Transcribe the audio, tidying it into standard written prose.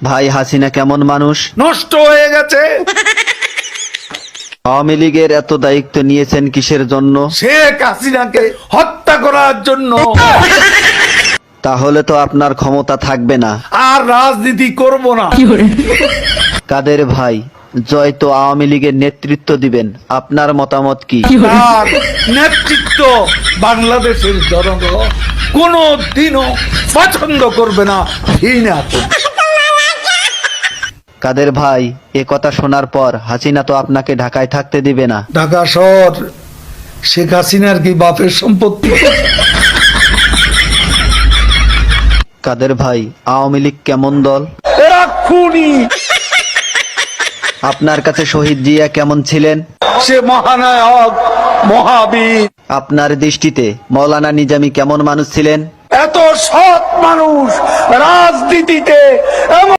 ভাই হাসিনা কেমন মানুষ? নষ্ট হয়ে গেছে। আওয়ামী লীগের এত দায়িত্ব নিয়েছেন কিসের জন্য? শেখ হাসিনাকে হত্যা করার জন্য। তাহলে তো আপনার ক্ষমতা থাকবে না। আর রাজনীতি করব না। কাদের ভাই, জয় তো আওয়ামী লীগের নেতৃত্ব দিবেন, আপনার মতামত কি? তার নেতৃত্ব বাংলাদেশের জনগণ কোনো দিনও পছন্দ করবে না, ঘৃণা করবে। কাদের ভাই, এ কথা শোনার পর হাসিনা তো আপনাকে ঢাকায় থাকতে দিবে না। ঢাকা শহর শেখ হাসিনার কি বাপের সম্পত্তি? কাদের ভাই, আওয়ামী লীগ কেমন দল? এরা খুনি। আপনার কাছে শহীদ জিয়া কেমন ছিলেন? সে মহানায়ক, মহাবীর। আপনার দৃষ্টিতে মৌলানা নিজামী কেমন মানুষ ছিলেন? এত সৎ মানুষ রাজনীতিতে এমন